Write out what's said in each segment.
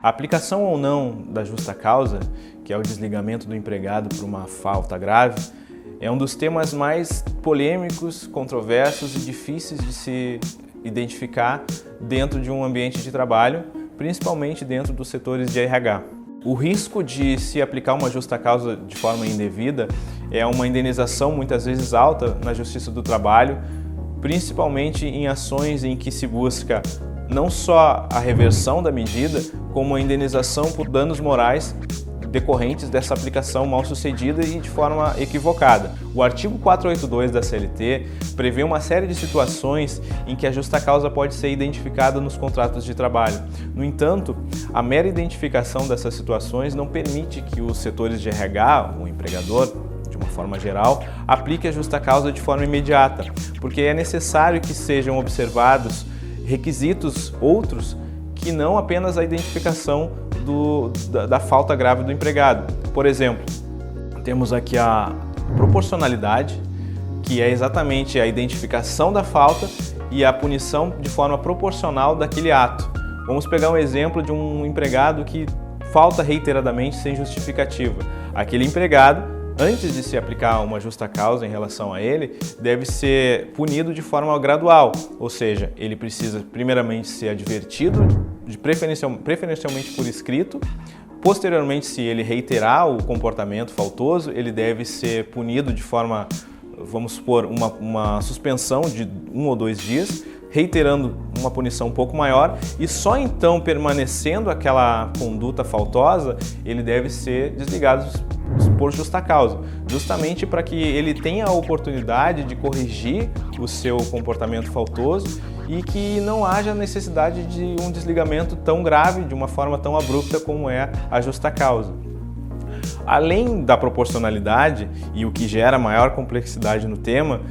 A aplicação ou não da justa causa, que é o desligamento do empregado por uma falta grave, é um dos temas mais polêmicos, controversos e difíceis de se identificar dentro de um ambiente de trabalho, principalmente dentro dos setores de RH. O risco de se aplicar uma justa causa de forma indevida é uma indenização muitas vezes alta na Justiça do Trabalho, principalmente em ações em que se busca não só a reversão da medida, como a indenização por danos morais decorrentes dessa aplicação mal sucedida e de forma equivocada. O artigo 482 da CLT prevê uma série de situações em que a justa causa pode ser identificada nos contratos de trabalho. No entanto, a mera identificação dessas situações não permite que os setores de RH, o empregador, de uma forma geral, aplique a justa causa de forma imediata, porque é necessário que sejam observados requisitos outros que não apenas a identificação da falta grave do empregado. Por exemplo, temos aqui a proporcionalidade, que é exatamente a identificação da falta e a punição de forma proporcional daquele ato. Vamos pegar um exemplo de um empregado que falta reiteradamente sem justificativa. Aquele empregado, antes de se aplicar uma justa causa em relação a ele, deve ser punido de forma gradual, ou seja, ele precisa primeiramente ser advertido, preferencialmente por escrito. Posteriormente, se ele reiterar o comportamento faltoso, ele deve ser punido de forma, vamos supor, uma suspensão de 1 ou 2 dias, reiterando uma punição um pouco maior, e só então, permanecendo aquela conduta faltosa, ele deve ser desligado por justa causa, justamente para que ele tenha a oportunidade de corrigir o seu comportamento faltoso e que não haja necessidade de um desligamento tão grave, de uma forma tão abrupta como é a justa causa. Além da proporcionalidade e o que gera maior complexidade no tema,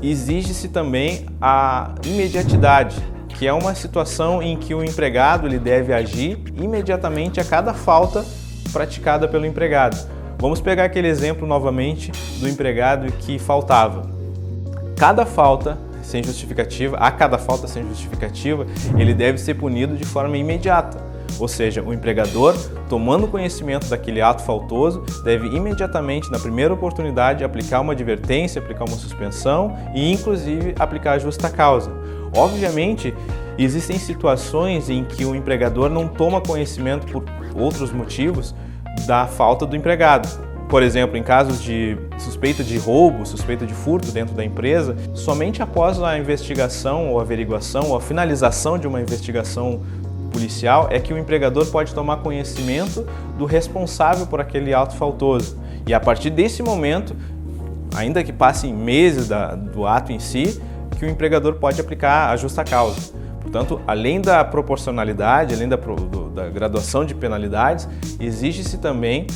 exige-se também a imediatidade, que é uma situação em que o empregado ele deve agir imediatamente a cada falta praticada pelo empregado. Vamos pegar aquele exemplo novamente do empregado que faltava. A cada falta sem justificativa, ele deve ser punido de forma imediata. Ou seja, o empregador, tomando conhecimento daquele ato faltoso, deve imediatamente, na primeira oportunidade, aplicar uma advertência, aplicar uma suspensão e, inclusive, aplicar a justa causa. Obviamente, existem situações em que o empregador não toma conhecimento por outros motivos da falta do empregado. Por exemplo, em casos de suspeita de roubo, suspeita de furto dentro da empresa, somente após a investigação ou averiguação ou a finalização de uma investigação policial é que o empregador pode tomar conhecimento do responsável por aquele ato faltoso. E a partir desse momento, ainda que passem meses do ato em si, que o empregador pode aplicar a justa causa. Portanto, além da proporcionalidade, além da graduação de penalidades, exige-se também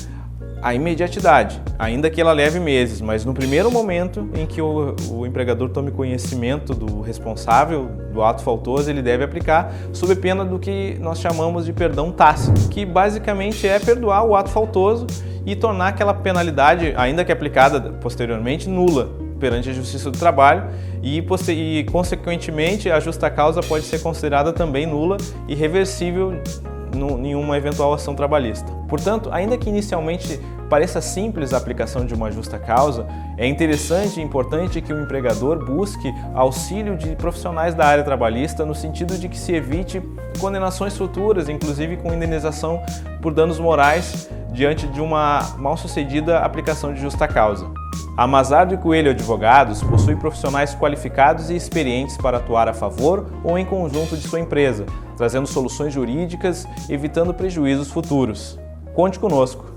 a imediatidade, ainda que ela leve meses, mas no primeiro momento em que o empregador tome conhecimento do responsável do ato faltoso, ele deve aplicar sob pena do que nós chamamos de perdão tácito, que basicamente é perdoar o ato faltoso e tornar aquela penalidade, ainda que aplicada posteriormente, nula perante a Justiça do Trabalho e consequentemente, a justa causa pode ser considerada também nula e reversível em uma eventual ação trabalhista. Portanto, ainda que inicialmente pareça simples a aplicação de uma justa causa, é interessante e importante que o empregador busque auxílio de profissionais da área trabalhista no sentido de que se evite condenações futuras, inclusive com indenização por danos morais diante de uma mal-sucedida aplicação de justa causa. A Mazardo e Coelho Advogados possui profissionais qualificados e experientes para atuar a favor ou em conjunto de sua empresa, trazendo soluções jurídicas, evitando prejuízos futuros. Conte conosco!